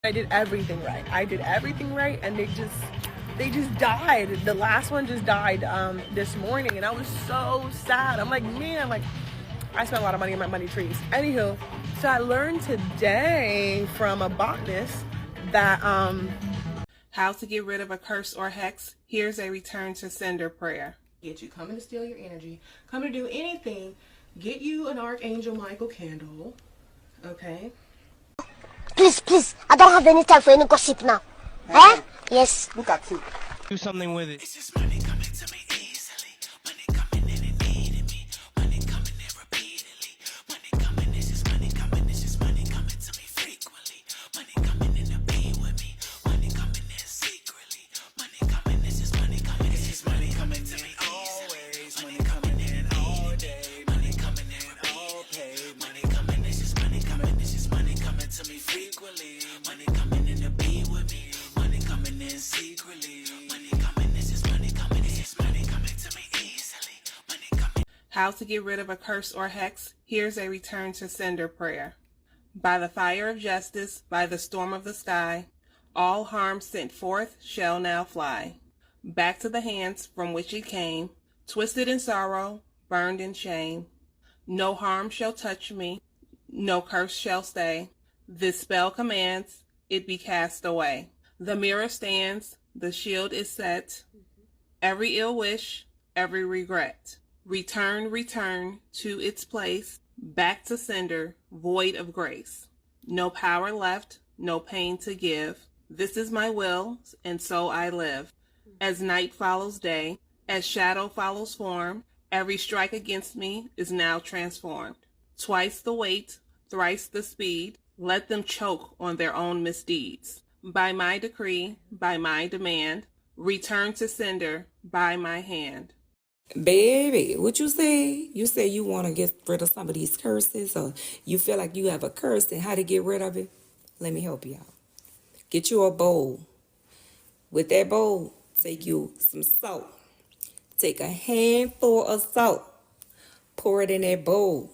I did everything right. I did everything right, and they just died. The last one just died this morning, and I was so sad. I'm like, man, like I spent a lot of money on my money trees. Anywho, so I learned today from a botanist that how to get rid of a curse or hex. Here's a return to sender prayer. Get you coming to steal your energy, coming to do anything. Get you an Archangel Michael candle, okay? Please, I don't have any time for any gossip now. Eh? Yes. Look at you. Do something with it. It's just money coming to me easily. Money coming in and needing me. Money coming in repeatedly. Money coming, it's just money coming. It's just money coming to me frequently. Money coming in to be with me. Money coming in secretly. Money coming, it's just money coming. It's just money coming to me always. Money coming in all day. Money coming in all paid. Money coming, it's just money coming. It's just money coming to me frequently. Money coming in to be with me. Money coming in secretly. Money coming, it's just money coming. It's just money coming to me easily. Money coming. How to get rid of a curse or hex. Here's a return to sender prayer. By the fire of justice, by the storm of the sky, all harm sent forth shall now fly. Back to the hands from which it came, twisted in sorrow, burned in shame. No harm shall touch me, no curse shall stay. This spell commands, it be cast away. The mirror stands, the shield is set. Every ill wish, every regret. Return to its place, back to sender, void of grace. No power left, no pain to give. This is my will, and so I live. As night follows day, as shadow follows form, every strike against me is now transformed. Twice the weight, thrice the speed, let them choke on their own misdeeds. By my decree, by my demand, return to sender by my hand. Baby, what you say? You say you want to get rid of some of these curses, or you feel like you have a curse and how to get rid of it? Let me help you out. Get you a bowl. With that bowl, take you some salt. Take a handful of salt. Pour it in that bowl.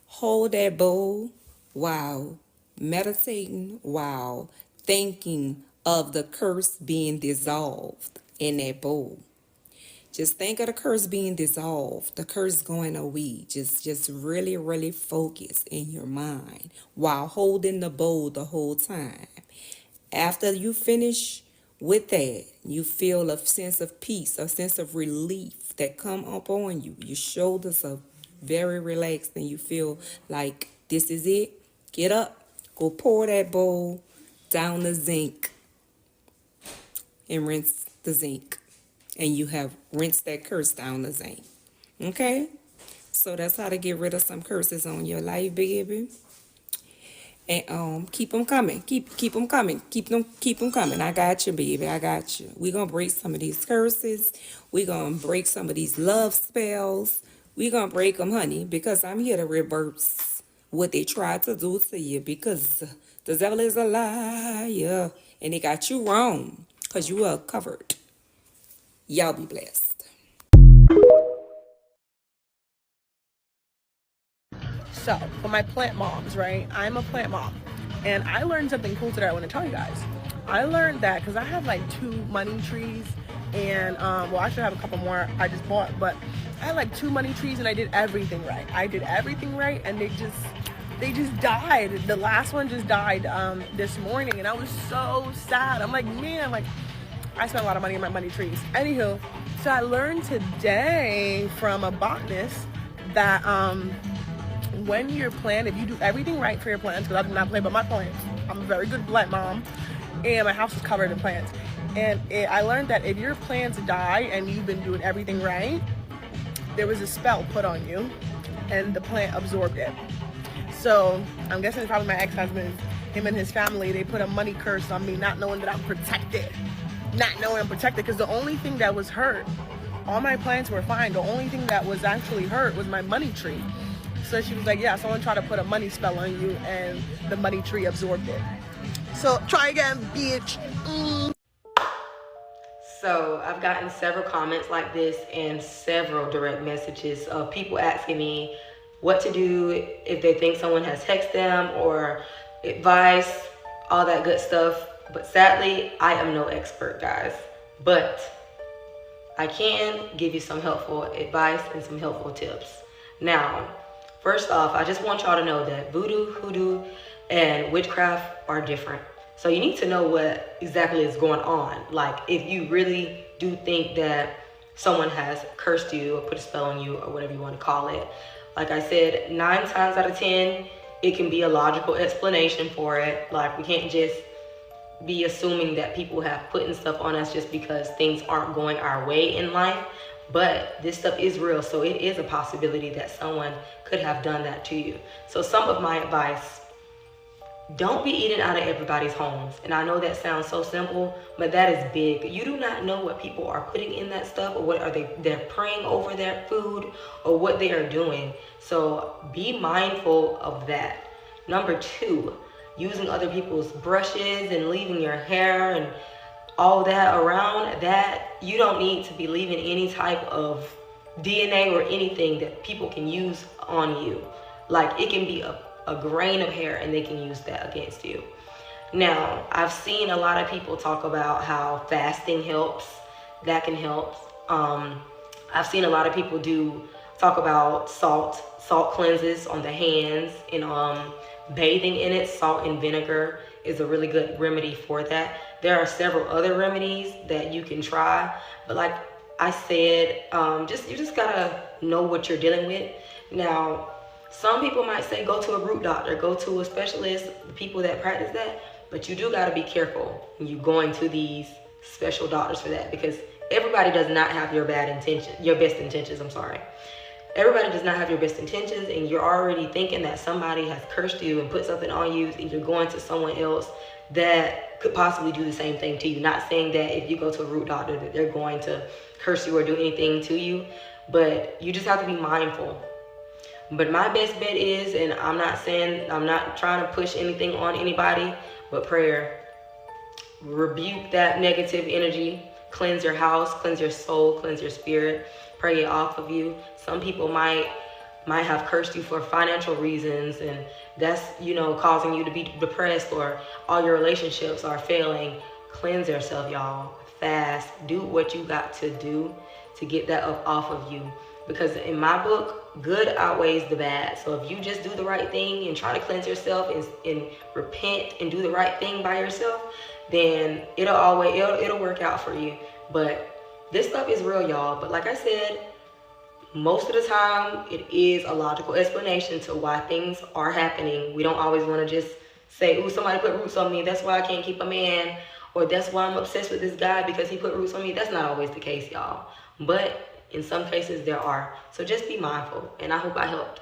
Hold that bowl while meditating, while thinking of the curse being dissolved in that bowl. Just think of the curse being dissolved, the curse going away. Just really, really focus in your mind while holding the bowl the whole time. After you finish with that, you feel a sense of peace, a sense of relief that come up on you. Your shoulders are very relaxed and you feel like this is it. Get up, go pour that bowl down the zinc and rinse the zinc. And you have rinsed that curse down the zinc. Okay? So that's how to get rid of some curses on your life, baby. And keep them coming. Keep them coming. Keep them coming. I got you, baby. I got you. We're going to break some of these curses. We're going to break some of these love spells. We're going to break them, honey, because I'm here to reverse what they tried to do to you, because the devil is a liar and they got you wrong because you are covered. Y'all be blessed. So, for my plant moms, right? I'm a plant mom. And I learned something cool today I want to tell you guys. I learned that because I have like 2 money trees and, well, I should have a couple more I just bought, but I had like 2 money trees and I did everything right. I did everything right and they just died. The last one just died this morning and I was so sad. I'm like, man, like I spent a lot of money on my money trees. Anywho, so I learned today from a botanist that when your plant, if you do everything right for your plants, because I do not play by my plants, I'm a very good plant mom, and my house is covered in plants. And I learned that if your plants die and you've been doing everything right, there was a spell put on you, and the plant absorbed it. So I'm guessing it's probably my ex-husband, him and his family, they put a money curse on me, not knowing that I'm protected. Not knowing I'm protected, because the only thing that was hurt, all my plants were fine. The only thing that was actually hurt was my money tree. So she was like, yeah, someone tried to put a money spell on you and the money tree absorbed it. So try again, bitch. So I've gotten several comments like this and several direct messages of people asking me what to do if they think someone has hexed them, or advice all that good stuff. But sadly, I am no expert, guys. But I can give you some helpful advice and some helpful tips. Now, first off, I just want y'all to know that voodoo, hoodoo, and witchcraft are different. So you need to know what exactly is going on. Like, if you really do think that someone has cursed you or put a spell on you or whatever you want to call it, like I said, 9 times out of 10, it can be a logical explanation for it. Like, we can't just be assuming that people have putting stuff on us just because things aren't going our way in life. But this stuff is real, so it is a possibility that someone could have done that to you. So some of my advice: don't be eating out of everybody's homes. And I know that sounds so simple, but that is big. You do not know what people are putting in that stuff, or what are they're praying over their food, or what they are doing. So be mindful of that. Number two, using other people's brushes and leaving your hair and all that around, that you don't need to be leaving any type of DNA or anything that people can use on you. Like, it can be a grain of hair and they can use that against you. Now, I've seen a lot of people talk about how fasting helps. That can help. I've seen a lot of people talk about salt cleanses on the hands, and bathing in it. Salt and vinegar is a really good remedy for that. There are several other remedies that you can try, but like I said, you just gotta know what you're dealing with. Now, some people might say go to a root doctor, go to a specialist, people that practice that, but you do gotta be careful when you're going to these special doctors for that, because everybody does not have your best intentions. Everybody does not have your best intentions, and you're already thinking that somebody has cursed you and put something on you, and you're going to someone else that could possibly do the same thing to you. Not saying that if you go to a root doctor that they're going to curse you or do anything to you, but you just have to be mindful. But my best bet is, and I'm not trying to push anything on anybody, but prayer. Rebuke that negative energy, cleanse your house, cleanse your soul, cleanse your spirit, pray it off of you. Some people might have cursed you for financial reasons, and that's, causing you to be depressed, or all your relationships are failing. Cleanse yourself, y'all. Fast. Do what you got to do to get that up off of you. Because in my book, good outweighs the bad. So if you just do the right thing and try to cleanse yourself and repent and do the right thing by yourself, then it'll work out for you. But this stuff is real, y'all. But like I said, most of the time, it is a logical explanation to why things are happening. We don't always want to just say, "Ooh, somebody put roots on me, that's why I can't keep a man," or "That's why I'm obsessed with this guy because he put roots on me." That's not always the case, y'all. But in some cases, there are. So just be mindful, and I hope I helped.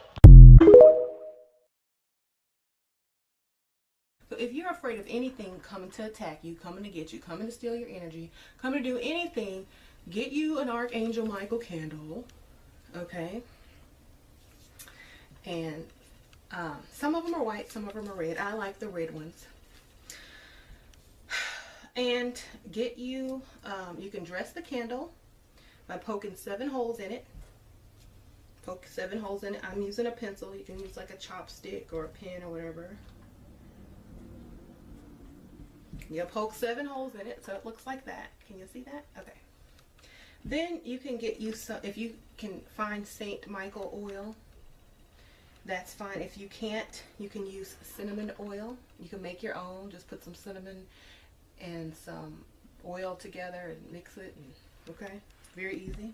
So if you're afraid of anything coming to attack you, coming to get you, coming to steal your energy, coming to do anything, get you an Archangel Michael candle, okay? And some of them are white, some of them are red. I like the red ones. And get you, you can dress the candle by poking 7 holes in it. Poke 7 holes in it. I'm using a pencil. You can use like a chopstick or a pen or whatever. You poke 7 holes in it so it looks like that. Can you see that? Okay. Then you can get you some, if you can find St. Michael oil, that's fine. If you can't, you can use cinnamon oil. You can make your own. Just put some cinnamon and some oil together and mix it. And, okay, very easy.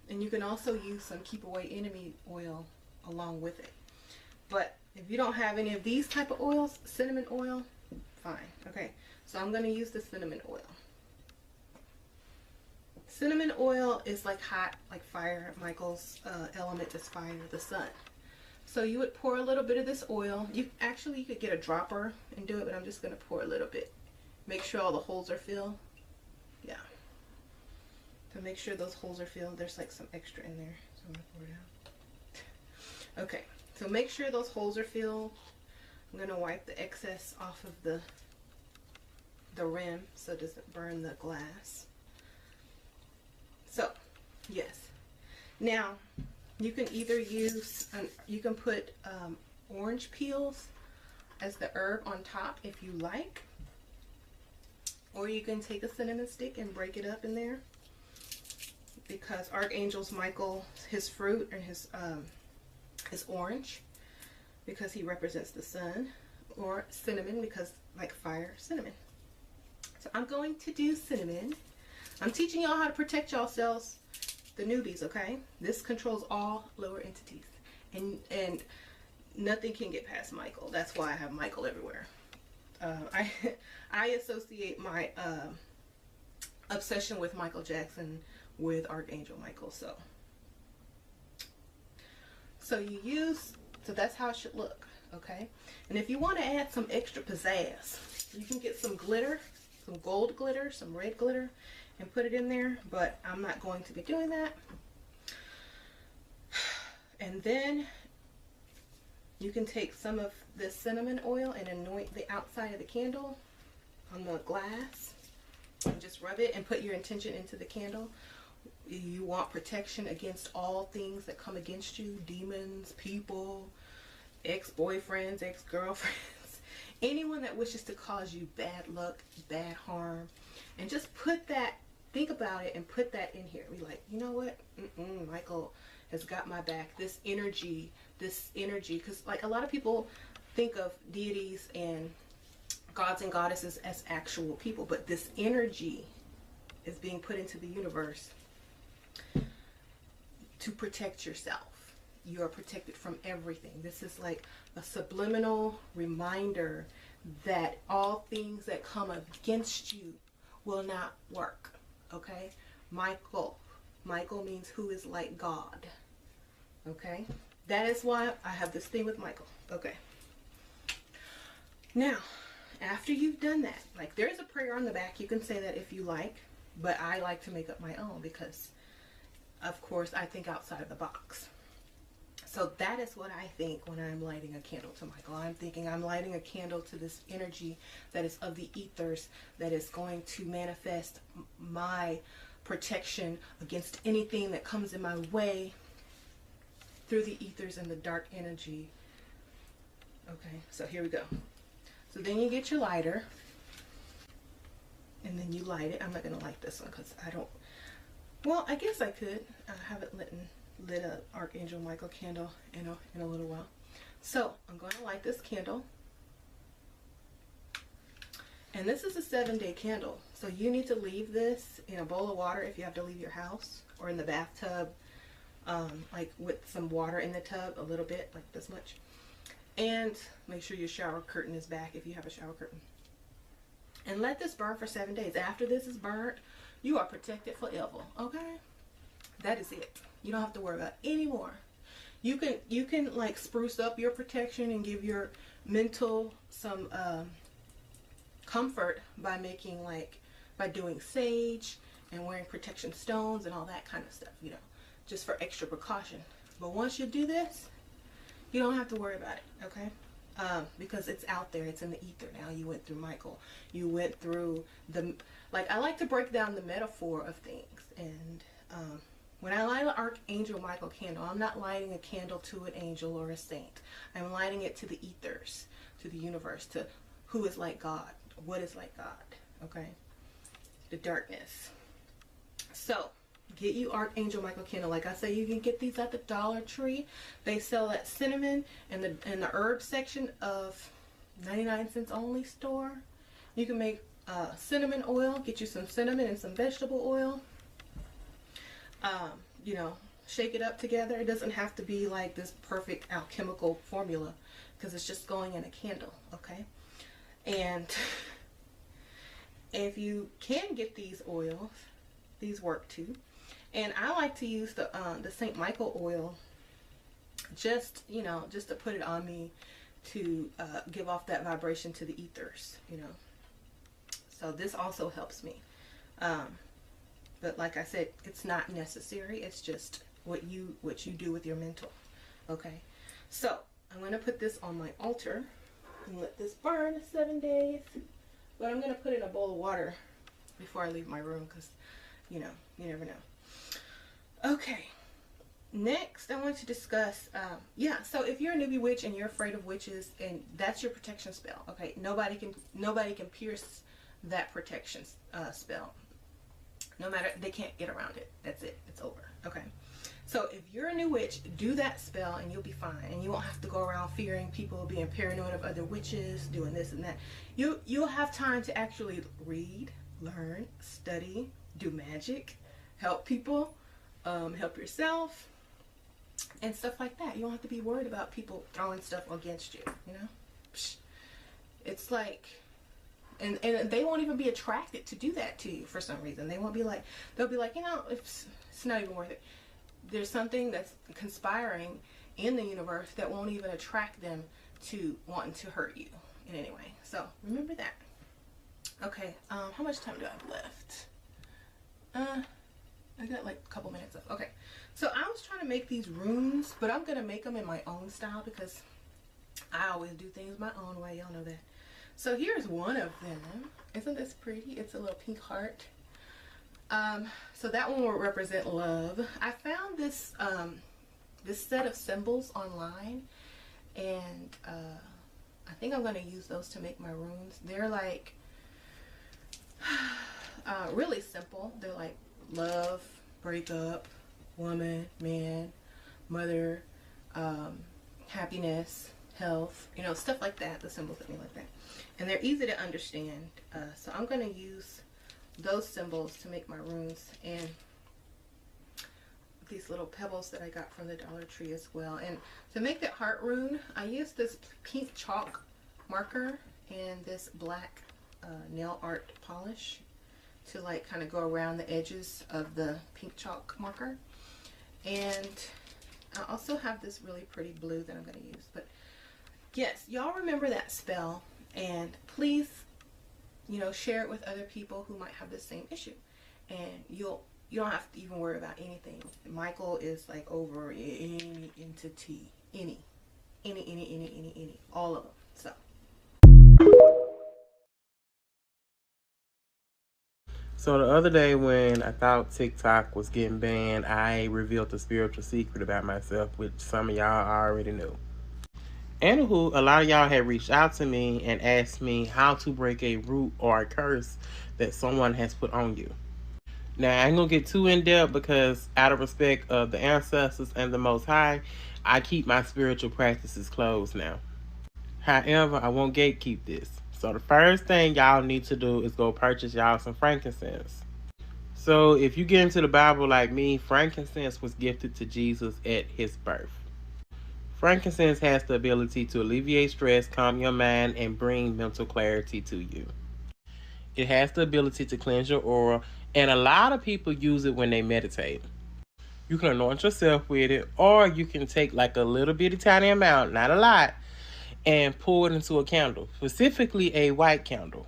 And you can also use some Keep Away Enemy oil along with it. But if you don't have any of these type of oils, cinnamon oil, fine. Okay, so I'm going to use the cinnamon oil. Cinnamon oil is like hot, like fire. Michael's element is fire, the sun. So you would pour a little bit of this oil. You could get a dropper and do it, but I'm just going to pour a little bit. Make sure all the holes are filled. Yeah. So make sure those holes are filled. There's like some extra in there, so I'm going to pour it out. Okay, so make sure those holes are filled. I'm going to wipe the excess off of the rim so it doesn't burn the glass. So, yes. Now, you can either use, you can put orange peels as the herb on top if you like. Or you can take a cinnamon stick and break it up in there. Because Archangel's Michael, his fruit and his is orange because he represents the sun, or cinnamon because like fire, cinnamon. So I'm going to do cinnamon. I'm teaching y'all how to protect yourselves, the newbies, okay? This controls all lower entities, and nothing can get past Michael. That's why I have Michael everywhere. I associate my obsession with Michael Jackson with Archangel Michael. So that's how it should look, okay? And if you want to add some extra pizzazz, you can get some glitter, some gold glitter, some red glitter, and put it in there, but I'm not going to be doing that. And then you can take some of this cinnamon oil and anoint the outside of the candle on the glass and just rub it and put your intention into the candle. You want protection against all things that come against you, demons, people, ex-boyfriends, ex-girlfriends, anyone that wishes to cause you bad luck, bad harm. And just put that, think about it and put that in here. Be like, you know what? Michael has got my back. This energy, because like a lot of people think of deities and gods and goddesses as actual people, but this energy is being put into the universe to protect yourself. You are protected from everything. This is like a subliminal reminder that all things that come against you will not work, okay? Michael means who is like God, okay? That is why I have this thing with Michael, okay? Now, after you've done that, like there's a prayer on the back. You can say that if you like, but I like to make up my own because, of course, I think outside of the box. So that is what I think when I'm lighting a candle to Michael. I'm thinking I'm lighting a candle to this energy that is of the ethers, that is going to manifest my protection against anything that comes in my way through the ethers and the dark energy. Okay, so here we go. So then you get your lighter and then you light it. I'm not going to light this one because I don't, well, I guess I could. I haven't lit an Archangel Michael candle in a little while. So I'm going to light this candle. And this is a 7-day candle. So you need to leave this in a bowl of water if you have to leave your house, or in the bathtub, like with some water in the tub, a little bit, like this much. And make sure your shower curtain is back if you have a shower curtain. And let this burn for 7 days. After this is burnt, you are protected forever, okay? That is it. You don't have to worry about it anymore. You can like spruce up your protection and give your mental some comfort by making by doing sage and wearing protection stones and all that kind of stuff, you know, just for extra precaution. But once you do this, you don't have to worry about it, okay? Because it's out there, it's in the ether now. You went through Michael. You went through I like to break down the metaphor of things. And when I light an Archangel Michael candle, I'm not lighting a candle to an angel or a saint. I'm lighting it to the ethers, to the universe, to who is like God, what is like God, okay? The darkness. So, get you Archangel Michael candle. Like I say, you can get these at the Dollar Tree. They sell that cinnamon in the herb section of 99 cents only store. You can make cinnamon oil. Get you some cinnamon and some vegetable oil. You know, shake it up together. It doesn't have to be like this perfect alchemical formula because it's just going in a candle, okay? And if you can get these oils, these work too. And I like to use the St. Michael oil just to put it on me to give off that vibration to the ethers, you know. So this also helps me. But like I said, it's not necessary. It's just what you do with your mental. Okay. So I'm going to put this on my altar and let this burn 7 days. But I'm going to put it in a bowl of water before I leave my room because, you know, you never know. Okay. Next, I want to discuss, so if you're a newbie witch and you're afraid of witches, and that's your protection spell, okay, nobody can pierce that protection spell. No matter, they can't get around it. That's it. It's over. Okay. So if you're a new witch, do that spell and you'll be fine. And you won't have to go around fearing people, being paranoid of other witches, doing this and that. You'll have time to actually read, learn, study, do magic, help people, help yourself, and stuff like that. You don't have to be worried about people throwing stuff against you, you know? It's like, and they won't even be attracted to do that to you for some reason. They'll be like, you know, it's not even worth it. There's something that's conspiring in the universe that won't even attract them to wanting to hurt you in any way. So remember that. Okay, how much time do I have left? I got like a couple minutes left. Okay, so I was trying to make these runes, but I'm gonna make them in my own style because I always do things my own way. Y'all know that. So here's one of them. Isn't this pretty? It's a little pink heart. So that one will represent love. I found this this set of symbols online, and I think I'm gonna use those to make my runes. They're like really simple. They're like love, breakup, woman, man, mother, happiness, health, you know, stuff like that. The symbols that mean like that, and they're easy to understand. So I'm going to use those symbols to make my runes, and these little pebbles that I got from the Dollar Tree as well. And to make that heart rune, I used this pink chalk marker and this black nail art polish to like kind of go around the edges of the pink chalk marker. And I also have this really pretty blue that I'm going to use. But yes, y'all remember that spell, and please, you know, share it with other people who might have the same issue, and you don't have to even worry about anything. Michael is like over any entity, any, all of them. So. So the other day when I thought TikTok was getting banned, I revealed a spiritual secret about myself, which some of y'all already knew. Anywho, a lot of y'all had reached out to me and asked me how to break a root or a curse that someone has put on you. Now, I ain't gonna get too in depth because out of respect of the ancestors and the Most High, I keep my spiritual practices closed now. However, I won't gatekeep this. So the first thing y'all need to do is go purchase y'all some frankincense. So if you get into the Bible like me, frankincense was gifted to Jesus at his birth. Frankincense has the ability to alleviate stress, calm your mind, and bring mental clarity to you. It has the ability to cleanse your aura, and a lot of people use it when they meditate. You can anoint yourself with it, or you can take like a little bitty tiny amount, not a lot, and pour it into a candle, specifically a white candle.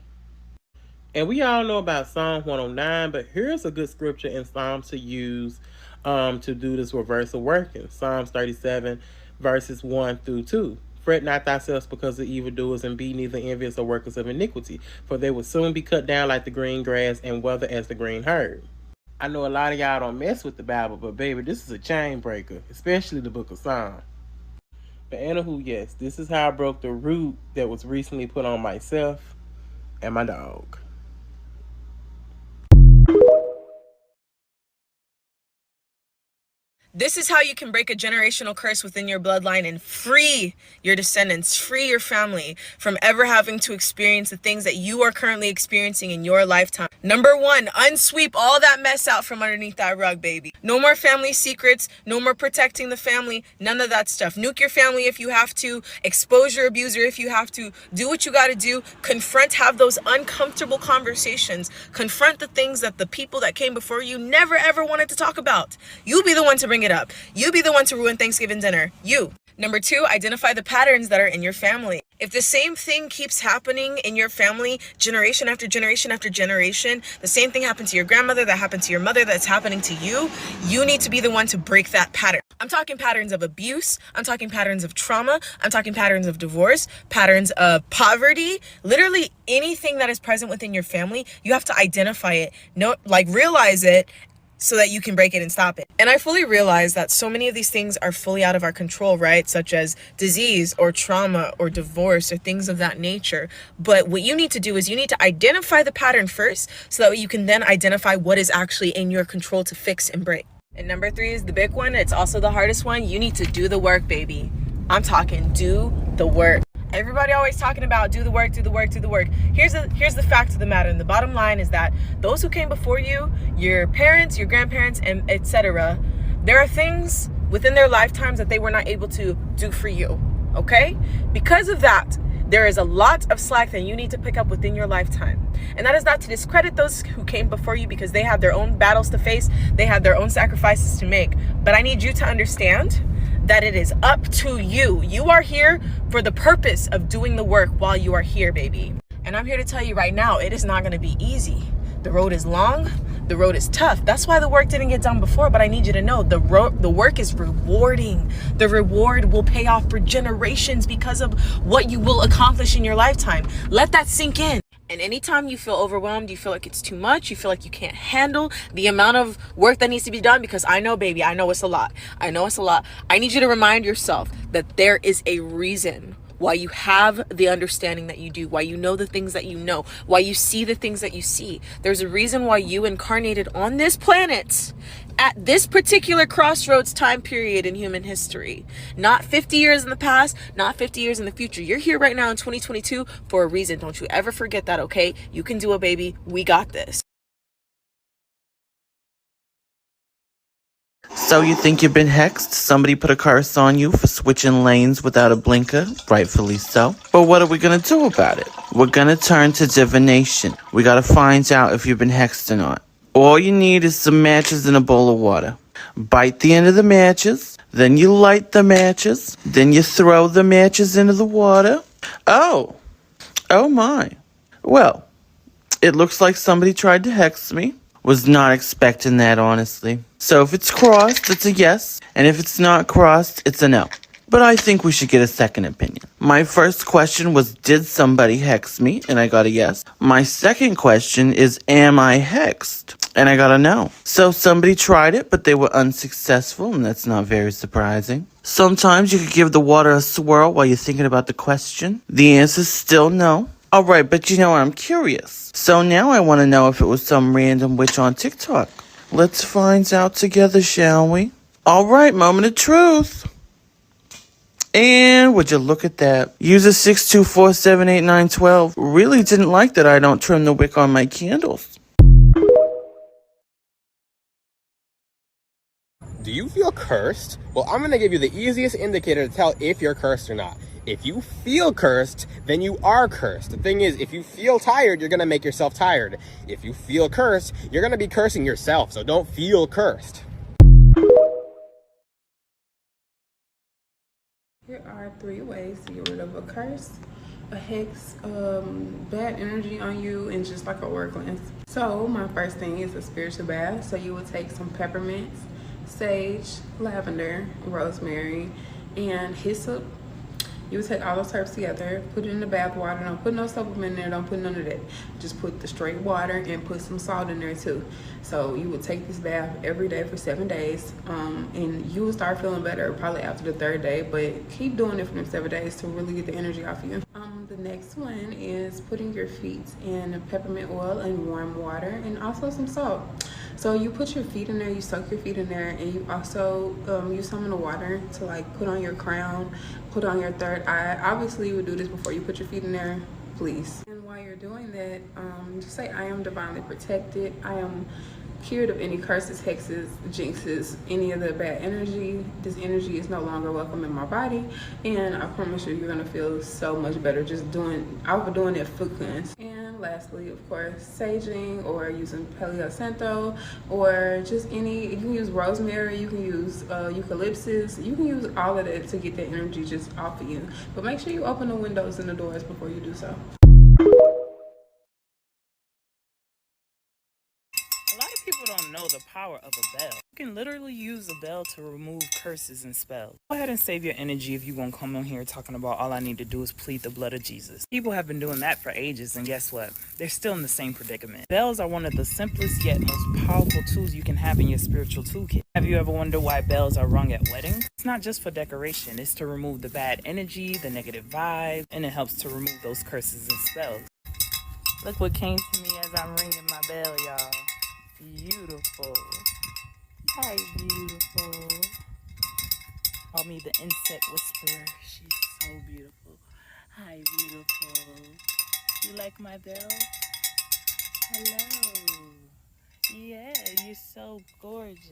And we all know about Psalm 109, but here's a good scripture in Psalms to use to do this reversal working. Psalms 37, verses 1 through 2. Fret not thyself because of evildoers, and be neither envious or workers of iniquity, for they will soon be cut down like the green grass and wither as the green herb. I know a lot of y'all don't mess with the Bible, but baby, this is a chain breaker, especially the book of Psalms. But anywho, yes, this is how I broke the root that was recently put on myself and my dog. This is how you can break a generational curse within your bloodline and free your descendants, free your family from ever having to experience the things that you are currently experiencing in your lifetime. Number one, unsweep all that mess out from underneath that rug, baby. No more family secrets, no more protecting the family, none of that stuff. Nuke your family if you have to, expose your abuser if you have to, do what you got to do, confront, have those uncomfortable conversations, confront the things that the people that came before you never ever wanted to talk about. You be the one to bring it up. You be the one to ruin Thanksgiving dinner. You. Number two, identify the patterns that are in your family. If the same thing keeps happening in your family, generation after generation after generation, the same thing happened to your grandmother, that happened to your mother, that's happening to you, you need to be the one to break that pattern. I'm talking patterns of abuse. I'm talking patterns of trauma. I'm talking patterns of divorce, patterns of poverty, literally anything that is present within your family. You have to identify it, realize it, so that you can break it and stop it. And I fully realize that so many of these things are fully out of our control, right? Such as disease or trauma or divorce or things of that nature. But what you need to do is you need to identify the pattern first so that you can then identify what is actually in your control to fix and break. And number 3 is the big one. It's also the hardest one. You need to do the work, baby. I'm talking do the work. Everybody always talking about do the work, do the work, do the work. Here's the fact of the matter. And the bottom line is that those who came before you, your parents, your grandparents, and etc., there are things within their lifetimes that they were not able to do for you. Okay? Because of that, there is a lot of slack that you need to pick up within your lifetime. And that is not to discredit those who came before you, because they have their own battles to face. They have their own sacrifices to make. But I need you to understand that it is up to you. You are here for the purpose of doing the work while you are here, baby. And I'm here to tell you right now, it is not going to be easy. The road is long. The road is tough. That's why the work didn't get done before. But I need you to know the work is rewarding. The reward will pay off for generations because of what you will accomplish in your lifetime. Let that sink in. And anytime you feel overwhelmed, you feel like it's too much, you feel like you can't handle the amount of work that needs to be done, because I know, baby, I know it's a lot. I know it's a lot. I need you to remind yourself that there is a reason why you have the understanding that you do, why you know the things that you know, why you see the things that you see. There's a reason why you incarnated on this planet at this particular crossroads time period in human history. Not 50 years in the past, not 50 years in the future. You're here right now in 2022 for a reason. Don't you ever forget that, okay? You can do it, baby. We got this. So you think you've been hexed? Somebody put a curse on you for switching lanes without a blinker? Rightfully so. But what are we gonna do about it? We're gonna turn to divination. We gotta find out if you've been hexed or not. All you need is some matches and a bowl of water. Bite the end of the matches, then you light the matches, then you throw the matches into the water. Oh my. Well, it looks like somebody tried to hex me. Was not expecting that, honestly. So if it's crossed, it's a yes. And if it's not crossed, it's a no. But I think we should get a second opinion. My first question was, did somebody hex me? And I got a yes. My second question is, am I hexed? And I got a no. So somebody tried it, but they were unsuccessful, and that's not very surprising. Sometimes you could give the water a swirl while you're thinking about the question. The answer's still no. All right, but you know, I'm curious. So now I want to know if it was some random witch on TikTok. Let's find out together, shall we? All right, moment of truth. And would you look at that? User 624789112 really didn't like that I don't trim the wick on my candles. Do you feel cursed? Well, I'm going to give you the easiest indicator to tell if you're cursed or not. If you feel cursed, then you are cursed. The thing is, if you feel tired, you're going to make yourself tired. If you feel cursed, you're going to be cursing yourself, so don't feel cursed. Here are 3 ways to get rid of a curse, a hex, bad energy on you, and just like a word cleanse. So my first thing is a spiritual bath. So you would take some peppermints, sage, lavender, rosemary, and hyssop. You would take all those herbs together, put it in the bath water. Don't put no supplement in there, don't put none of that. Just put the straight water and put some salt in there too. So you would take this bath every day for 7 days, and you will start feeling better probably after the 3rd day, but keep doing it for them 7 days to really get the energy off of you. The next one is putting your feet in peppermint oil and warm water, and also some salt. So you put your feet in there, you soak your feet in there, and you also use some of the water to like put on your crown, put on your 3rd eye. Obviously you would do this before you put your feet in there, please. And while you're doing that, just say, I am divinely protected. I am cured of any curses, hexes, jinxes, any of the bad energy. This energy is no longer welcome in my body, and I promise you, you're gonna feel so much better just doing it foot cleanse. And lastly, of course, saging or using Palo Santo, or just you can use rosemary, you can use eucalyptus, you can use all of that to get that energy just off of you. But make sure you open the windows and the doors before you do so. A lot of people don't know the power of a bell. You can literally use a bell to remove curses and spells. Go ahead and save your energy if you won't come on here talking about all I need to do is plead the blood of Jesus. People have been doing that for ages, and guess what? They're still in the same predicament. Bells are one of the simplest yet most powerful tools you can have in your spiritual toolkit. Have you ever wondered why bells are rung at weddings? It's not just for decoration. It's to remove the bad energy, the negative vibe, and it helps to remove those curses and spells. Look what came to me as I'm ringing my bell, y'all. Beautiful. Hi, beautiful. Call me the insect whisperer. She's so beautiful. Hi, beautiful. You like my bell? Hello. Yeah, you're so gorgeous.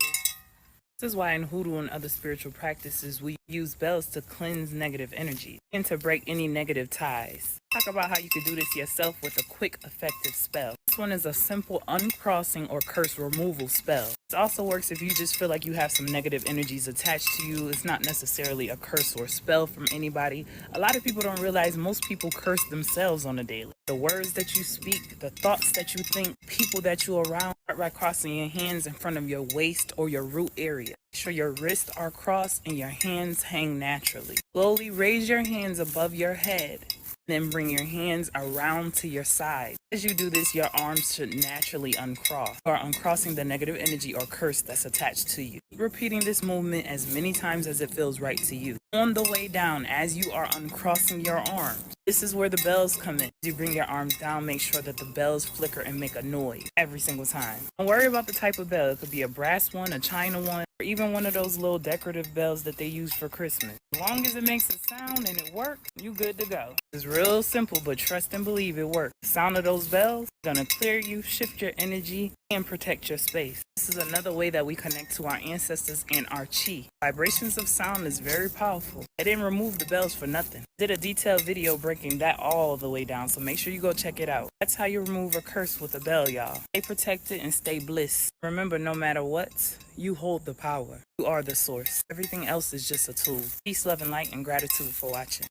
This is why in hoodoo and other spiritual practices, we use bells to cleanse negative energy and to break any negative ties. Talk about how you could do this yourself with a quick, effective spell. This one is a simple uncrossing or curse removal spell. This also works if you just feel like you have some negative energies attached to you. It's not necessarily a curse or spell from anybody. A lot of people don't realize most people curse themselves on a daily. The words that you speak, the thoughts that you think, people that you're around. Start by crossing your hands in front of your waist or your root area. Make sure your wrists are crossed and your hands hang naturally. Slowly raise your hands above your head. Then bring your hands around to your side. As you do this, your arms should naturally uncross. You are uncrossing the negative energy or curse that's attached to you. Keep repeating this movement as many times as it feels right to you. On the way down, as you are uncrossing your arms, this is where the bells come in. You bring your arms down, make sure that the bells flicker and make a noise every single time. Don't worry about the type of bell. It could be a brass one, a china one, or even one of those little decorative bells that they use for Christmas. As long as it makes a sound and it works, you good to go. It's real simple, but trust and believe it works. The sound of those bells is gonna clear you, shift your energy, and protect your space. This is another way that we connect to our ancestors and our chi. Vibrations of sound is very powerful. I didn't remove the bells for nothing. I did a detailed video breaking that all the way down, so make sure you go check it out. That's how you remove a curse with a bell, y'all. Stay protected and stay blissed. Remember, no matter what, you hold the power. You are the source. Everything else is just a tool. Peace, love, and light, and gratitude for watching.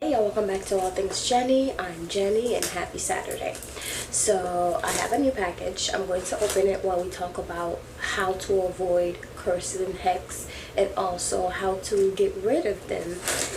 Hey y'all, welcome back to All Things Jenny. I'm Jenny and happy Saturday. So I have a new package. I'm going to open it while we talk about how to avoid curses and hex, and also how to get rid of them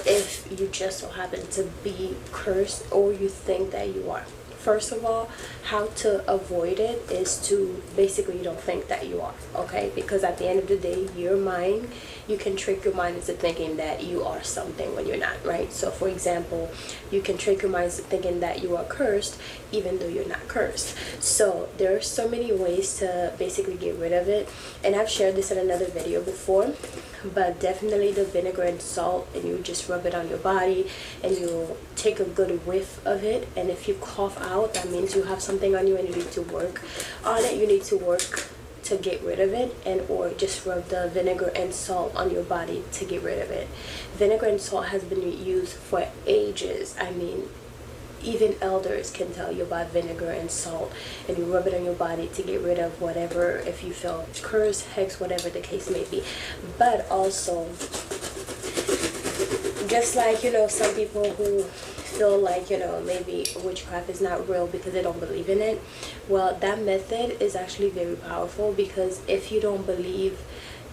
if you just so happen to be cursed or you think that you are. First of all, how to avoid it is to basically don't think that you are, okay? Because at the end of the day, your mind, you can trick your mind into thinking that you are something when you're not, right? So for example, you can trick your mind into thinking that you are cursed even though you're not cursed. So there are so many ways to basically get rid of it, and I've shared this in another video before, but definitely the vinegar and salt, and you just rub it on your body and you take a good whiff of it, and if you cough out, that means you have something on you and you need to work on it. You need to work to get rid of it, and or just rub the vinegar and salt on your body to get rid of it. Vinegar and salt has been used for ages. I mean, even elders can tell you about vinegar and salt, and you rub it on your body to get rid of whatever, if you feel curse, hex, whatever the case may be. But also, just like, you know, some people who feel like, you know, maybe witchcraft is not real because they don't believe in it, well, that method is actually very powerful, because if you don't believe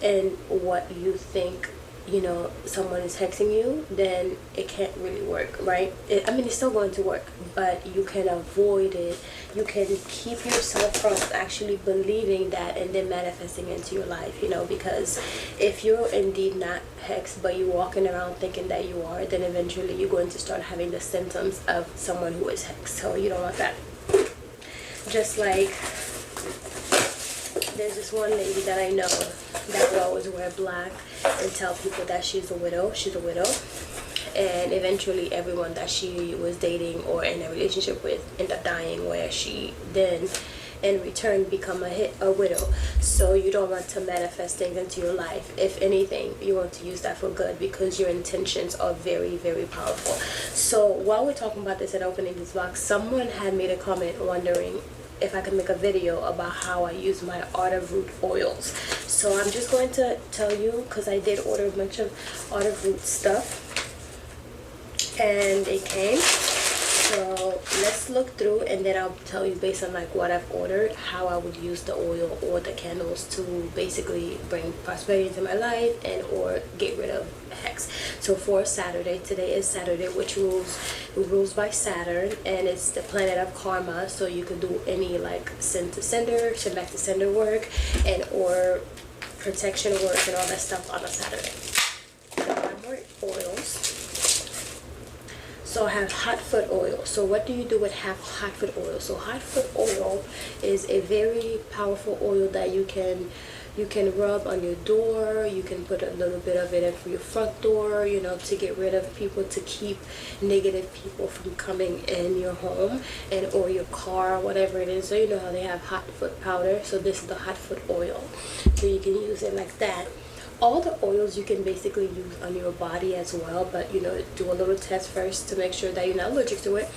in what you think, you know, someone is hexing you, then it can't really work, right? I mean, it's still going to work, but you can avoid it. You can keep yourself from actually believing that and then manifesting into your life, you know, because if you're indeed not hexed, but you're walking around thinking that you are, then eventually you're going to start having the symptoms of someone who is hexed. So you don't want that. Just like, there's this one lady that I know that will always wear black and tell people that she's a widow. She's a widow, and eventually everyone that she was dating or in a relationship with ended up dying, where she then in return become a widow. So you don't want to manifest things into your life. If anything, you want to use that for good, because your intentions are very, very powerful. So while we're talking about this and opening this box, someone had made a comment wondering if I could make a video about how I use my Order Root oils. So I'm just going to tell you, because I did order a bunch of Order Root stuff and it came. So let's look through, and then I'll tell you based on like what I've ordered, how I would use the oil or the candles to basically bring prosperity into my life and or get rid of hex. So for Saturday, today is Saturday, which rules by Saturn, and it's the planet of karma. So you could do any like send to sender, send back to sender work, and or protection work and all that stuff on a Saturday. So I have more oils. So I have hot foot oil. So what do you do with hot foot oil? So hot foot oil is a very powerful oil that you can rub on your door. You can put a little bit of it in for your front door, you know, to get rid of people, to keep negative people from coming in your home and or your car, whatever it is. So you know how they have hot foot powder. So this is the hot foot oil. So you can use it like that. All the oils you can basically use on your body as well, but you know, do a little test first to make sure that you're not allergic to it.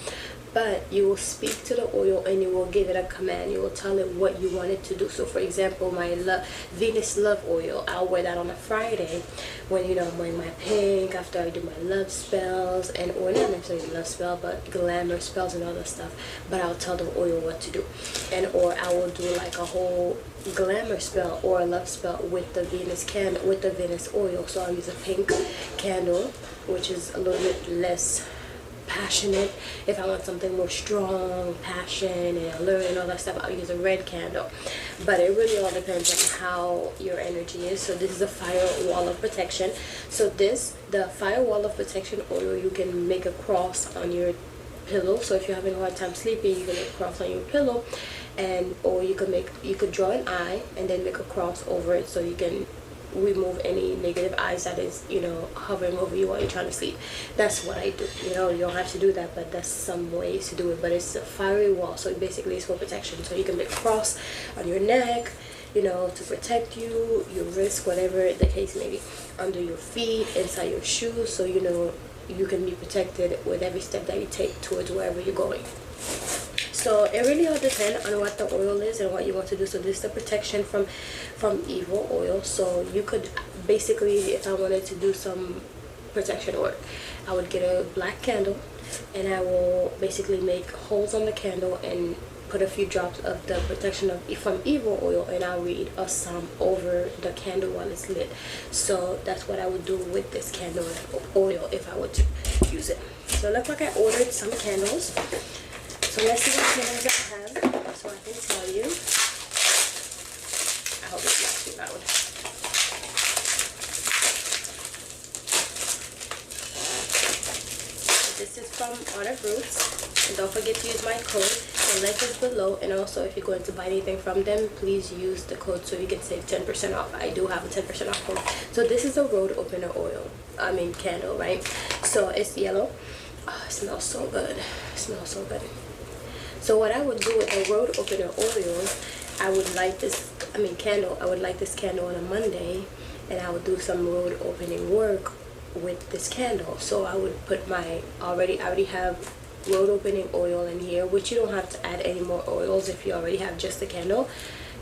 But you will speak to the oil and you will give it a command. You will tell it what you want it to do. So for example, my Venus love oil, I'll wear that on a Friday when, you know, I'm wearing my pink after I do my love spells, and or not necessarily love spell, but glamour spells and all that stuff. But I'll tell the oil what to do, and or I will do like a whole glamour spell or a love spell with the Venus candle, with the Venus oil. So I'll use a pink candle, which is a little bit less passionate. If I want something more strong, passion and alert and all that stuff, I'll use a red candle. But it really all depends on how your energy is. So this is a fire wall of protection. So the fire wall of protection oil, you can make a cross on your pillow. So if you're having a hard time sleeping, you can make a cross on your pillow, and or you could draw an eye and then make a cross over it, so you can remove any negative eyes that is, you know, hovering over you while you're trying to sleep. That's what I do. You know, you don't have to do that, but that's some ways to do it. But it's a fiery wall, so basically it's for protection. So you can make a cross on your neck, you know, to protect you, your wrist, whatever the case may be, under your feet, inside your shoes, so you know you can be protected with every step that you take towards wherever you're going. So it really all depends on what the oil is and what you want to do. So this is the protection from evil oil. So you could basically, if I wanted to do some protection work, I would get a black candle and I will basically make holes on the candle and put a few drops of the protection from evil oil, and I'll read a psalm over the candle while it's lit. So that's what I would do with this candle oil if I were to use it. So look like I ordered some candles. So let's see what candles I have, so I can tell you. I hope it's not too loud. So this is from Art of Roots, and don't forget to use my code. The link is below, and also if you're going to buy anything from them, please use the code so you can save 10% off. I do have a 10% off code. So this is a road opener candle, right? So it's yellow. Oh, it smells so good. It smells so good. So what I would do with a road opener oil, I would light this candle. I would light this candle on a Monday, and I would do some road opening work with this candle. So I would put I already have road opening oil in here, which you don't have to add any more oils. If you already have just the candle,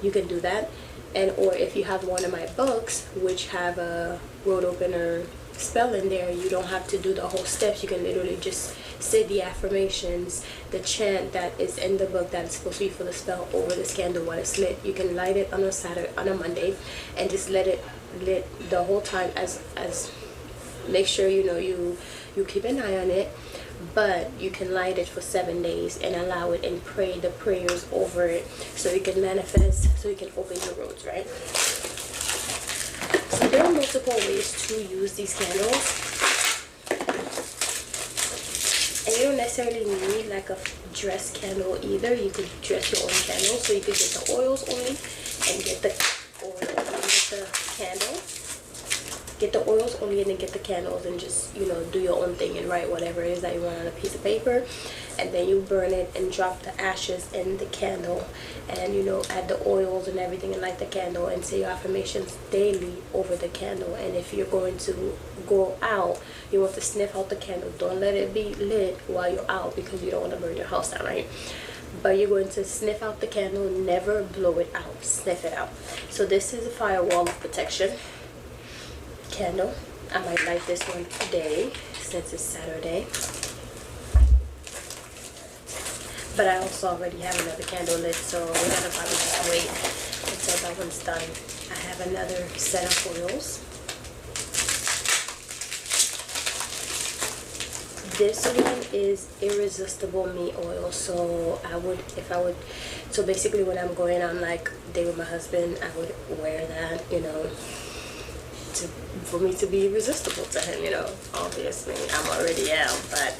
you can do that. And or if you have one of my books which have a road opener spell in there, you don't have to do the whole steps. You can literally just say the affirmations, the chant that is in the book that is supposed to be for the spell over this candle while it's lit. You can light it on a Monday and just let it lit the whole time, as make sure you know you keep an eye on it. But you can light it for 7 days and allow it and pray the prayers over it, so you can manifest, so you can open your roads, right? So there are multiple ways to use these candles, and you don't necessarily need like a dress candle either. You could dress your own candle, so you could get the oils only and get the oil and get the candle. Get the oils only and then get the candles, and just, you know, do your own thing and write whatever it is that you want on a piece of paper, and then you burn it and drop the ashes in the candle, and you know, add the oils and everything and light the candle and say your affirmations daily over the candle. And if you're going to go out, you want to sniff out the candle. Don't let it be lit while you're out, because you don't want to burn your house down, right? But you're going to sniff out the candle, never blow it out, sniff it out. So this is a firewall of protection candle. I might light this one today since it's Saturday. But I also already have another candle lit, so we're gonna probably just wait until that one's done. I have another set of oils. This one is irresistible me oil. So so basically when I'm going on like a date with my husband, I would wear that, you know, for me to be irresistible to him, you know. Obviously I'm already out, but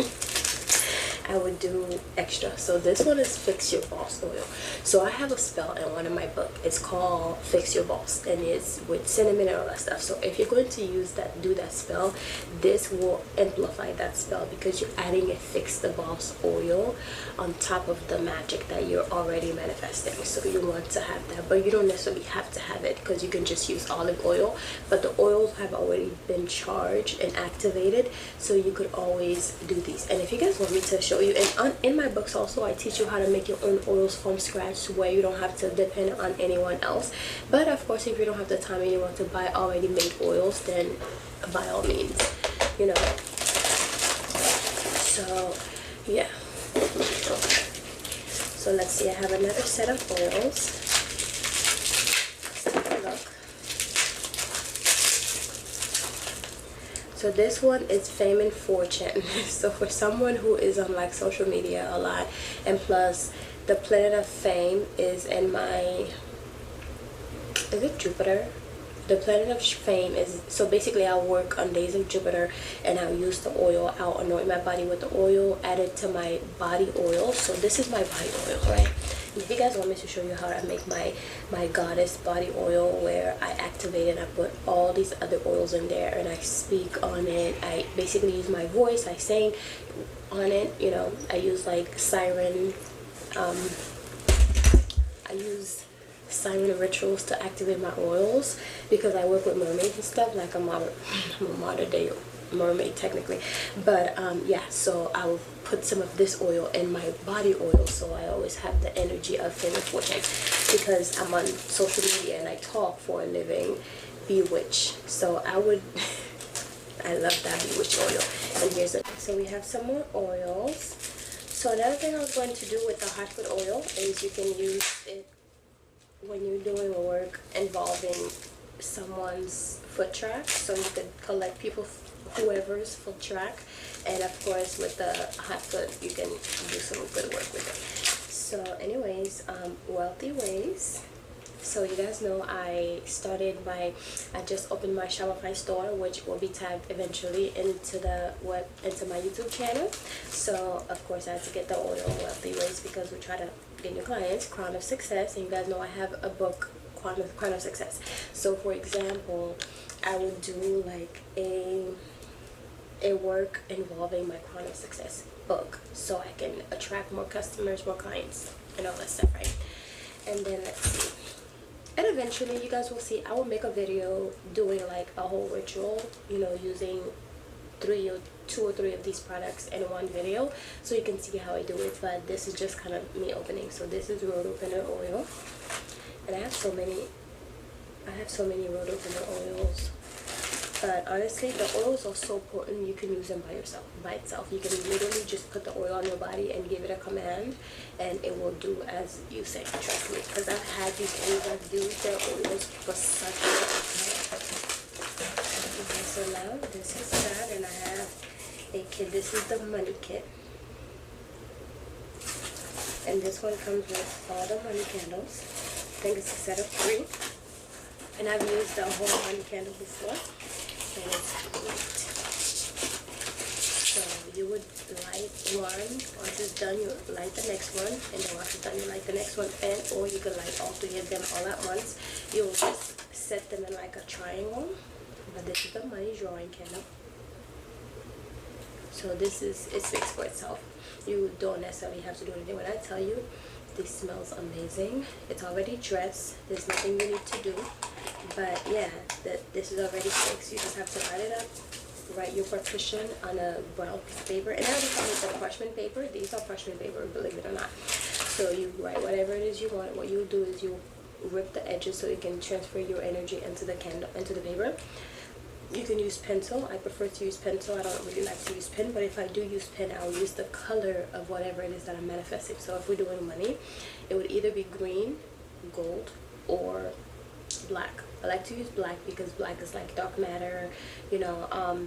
I would do extra. So this one is Fix Your Boss oil. So I have a spell in one of my book. It's called Fix Your Boss, and it's with cinnamon and all that stuff. So if you're going to do that spell, this will amplify that spell because you're adding a Fix the Boss oil on top of the magic that you're already manifesting. So you want to have that, but you don't necessarily have to have it because you can just use olive oil. But the oils have already been charged and activated, so you could always do these. And if you guys want me to show you, and in my books also I teach you how to make your own oils from scratch where you don't have to depend on anyone else. But of course, if you don't have the time and you want to buy already made oils, then by all means, you know. So yeah, so let's see, I have another set of oils. Let's take a look. So this one is Fame and Fortune. So for someone who is on like social media a lot, and plus the planet of fame is in my, is it Jupiter? The planet of fame is, so basically I work on days of Jupiter, and I'll use the oil. I'll anoint my body with the oil added to my body oil. So this is my body oil, right? If you guys want me to show you how I make my goddess body oil, where I activate and I put all these other oils in there and I speak on it, I basically use my voice, I sing on it, you know. I use like siren, I use siren rituals to activate my oils because I work with mermaids and stuff. Like I'm a modern day mermaid technically, but yeah, so I will put some of this oil in my body oil, so I always have the energy of Fame and Fortune because I'm on social media and I talk for a living. Bewitch, so I would I love that bewitch oil. And here's it. So we have some more oils. So another thing I was going to do with the hot foot oil is you can use it when you're doing work involving someone's foot track, so you could collect whoever's foot track, and of course with the hot foot you can do some good work with it. So anyways, wealthy ways. So you guys know I just opened my Shopify store, which will be tagged eventually into my YouTube channel. So of course I had to get the oil Wealthy Ways because we try to get new clients, Crown of Success, and you guys know I have a book, Crown of Success. So for example, I would do like a work involving my Crown of Success book, so I can attract more customers, more clients, and all that stuff, right? And then let's see. And eventually you guys will see, I will make a video doing like a whole ritual, you know, using 2 or 3 of these products in one video, so you can see how I do it. But this is just kind of me opening. So this is road opener oil, and I have so many road opener oils. But honestly, the oils are so potent, you can use them by itself. You can literally just put the oil on your body and give it a command, and it will do as you say. Trust me, because I've had these oils, I've used their oils for such a long time. Okay, so now this is that, and I have a kit. This is the money kit, and this one comes with all the money candles. I think it's a set of 3, and I've used the whole money candle before. And it's great. So you would light one, once it's done you light the next one, and then once it's done you light the next one, and or you could light all 3 of them all at once. You will just set them in like a triangle. But this is the money drawing candle. So it speaks for itself. You don't necessarily have to do anything. When I tell you this smells amazing, it's already dressed, there's nothing you need to do. But yeah, this is already fixed. You just have to light it up, write your partition on a brown piece of paper, and I already come with the parchment paper. These are parchment paper, believe it or not. So you write whatever it is you want. What you do is you rip the edges so you can transfer your energy into the candle, into the paper. You can use pencil. I prefer to use pencil. I don't really like to use pen, but if I do use pen, I'll use the color of whatever it is that I'm manifesting. So if we're doing money, it would either be green, gold, or black. I like to use black because black is like dark matter, you know.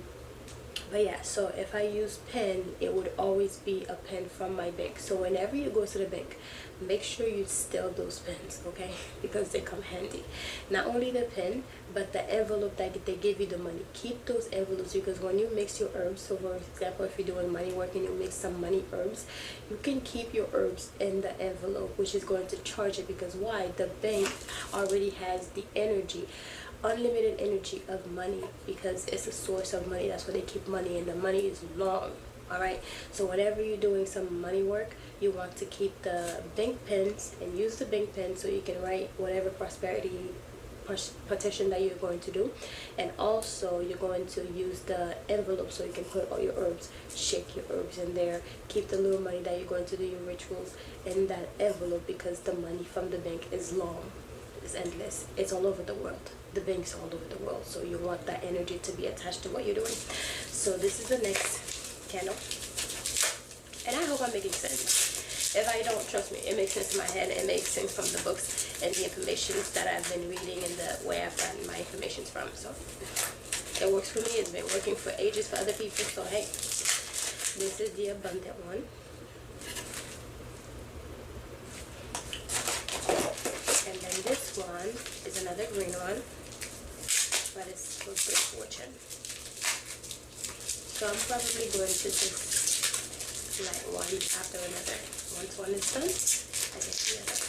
But yeah, so if I use pen, it would always be a pen from my bank. So whenever you go to the bank, make sure you steal those pens, okay? Because they come handy. Not only the pen, but the envelope that they give you the money. Keep those envelopes, because when you mix your herbs, so for example, if you're doing money work and you mix some money herbs, you can keep your herbs in the envelope, which is going to charge it. Because why? The bank already has the energy, unlimited energy of money, because it's a source of money. That's where they keep money, and the money is long. All right, so whenever you're doing some money work, you want to keep the bank pens and use the bank pen so you can write whatever prosperity petition that you're going to do. And also you're going to use the envelope so you can put all your herbs, shake your herbs in there, keep the little money that you're going to do your rituals in that envelope, because the money from the bank is long, it's endless, it's all over the world. The bank's all over the world, so you want that energy to be attached to what you're doing. So this is the next candle, and I hope I'm making sense. If I don't, trust me, it makes sense in my head. It makes sense from the books and the information that I've been reading and the way I've gotten my information from. So it works for me. It's been working for ages for other people. So hey, this is the abundant one. And then this one is another green one, but it's for good fortune. So I'm probably going to just light one after another. Once one is done, I get the other.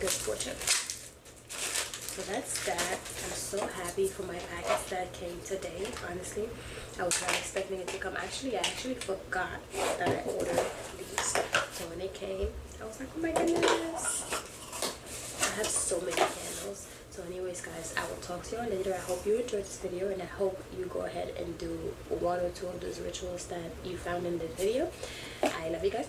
Good fortune. So that's that. I'm so happy for my package that came today. Honestly, I was not expecting it to come. Actually, I actually forgot that I ordered these. So when it came, I was like, oh my goodness. I have so many candles. So anyways, guys, I will talk to you all later. I hope you enjoyed this video, and I hope you go ahead and do one or two of those rituals that you found in this video. I love you guys.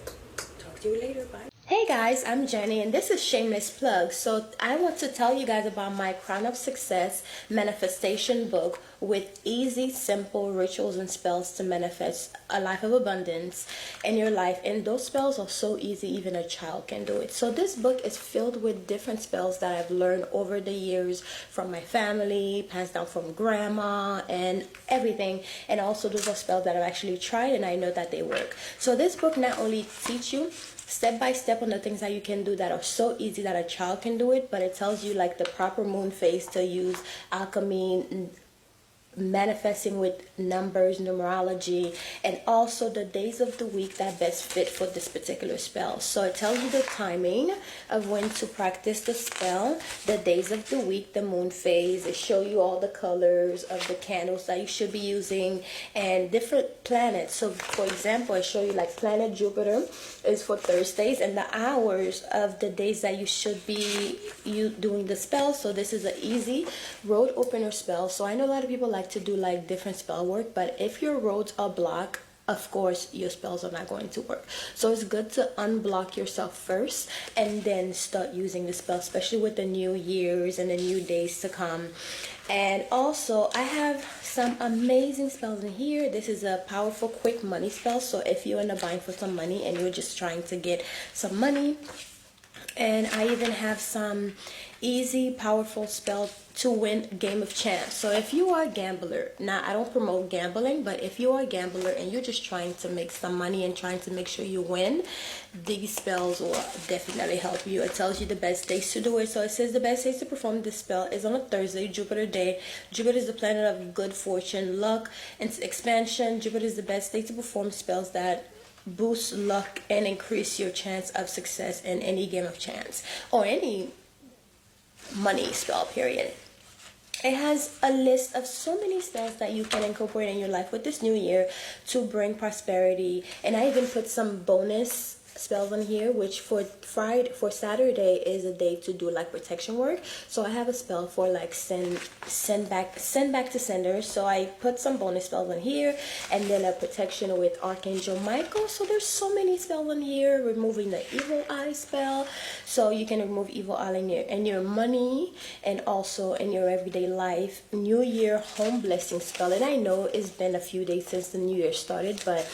Talk to you later. Bye. Hey guys, I'm Jenny, and this is Shameless Plug. So I want to tell you guys about my Crown of Success manifestation book with easy, simple rituals and spells to manifest a life of abundance in your life. And those spells are so easy, even a child can do it. So this book is filled with different spells that I've learned over the years from my family, passed down from grandma and everything. And also those are spells that I've actually tried and I know that they work. So this book not only teach you step by step on the things that you can do that are so easy that a child can do it, but it tells you like the proper moon phase to use, alchemy, manifesting with numbers, numerology, and also the days of the week that best fit for this particular spell. So it tells you the timing of when to practice the spell, the days of the week, the moon phase. It shows you all the colors of the candles that you should be using and different planets. So for example, I show you like planet Jupiter is for Thursdays and the hours of the days that you should be doing the spell. So this is an easy road opener spell. So I know a lot of people like to do like different spell work, but if your roads are blocked, of course your spells are not going to work. So it's good to unblock yourself first and then start using the spell, especially with the new years and the new days to come. And also I have some amazing spells in here. This is a powerful quick money spell. So if you're in the bind for some money and you're just trying to get some money, and I even have some easy powerful spell to win game of chance. So if you are a gambler, now I don't promote gambling, but if you are a gambler and you're just trying to make some money and trying to make sure you win, these spells will definitely help you. It tells you the best days to do it. So it says the best days to perform this spell is on a Thursday, Jupiter day. Jupiter is the planet of good fortune, luck, and expansion. Jupiter is the best day to perform spells that boost luck and increase your chance of success in any game of chance or any money spell, period. It has a list of so many spells that you can incorporate in your life with this new year to bring prosperity. And I even put some bonus spells on here, which for Saturday is a day to do like protection work. So I have a spell for like send back to sender. So I put some bonus spells on here, and then a protection with Archangel Michael. So there's so many spells on here. Removing the evil eye spell, so you can remove evil eye in your money and also in your everyday life. New Year home blessing spell, and I know it's been a few days since the new year started, but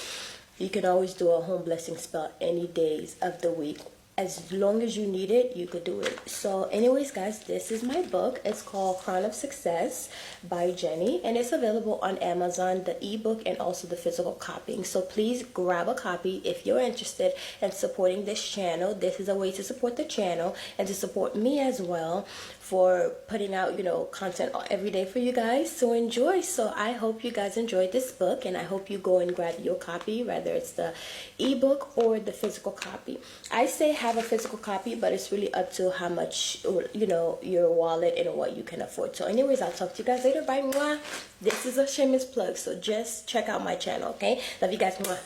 you can always do a home blessing spell any days of the week. As long as you need it, you could do it. So anyways, guys, this is my book. It's called Crown of Success by Jenny, and it's available on Amazon, the ebook and also the physical copying. So please grab a copy if you're interested in supporting this channel. This is a way to support the channel and to support me as well for putting out, you know, content every day for you guys. So enjoy. So I hope you guys enjoyed this book, and I hope you go and grab your copy, whether it's the ebook or the physical copy. I say have a physical copy, but it's really up to how much, you know, your wallet and what you can afford. So anyways, I'll talk to you guys later. Bye. Mwah. This is a shameless plug, so just check out my channel, okay? Love you guys. Mwah.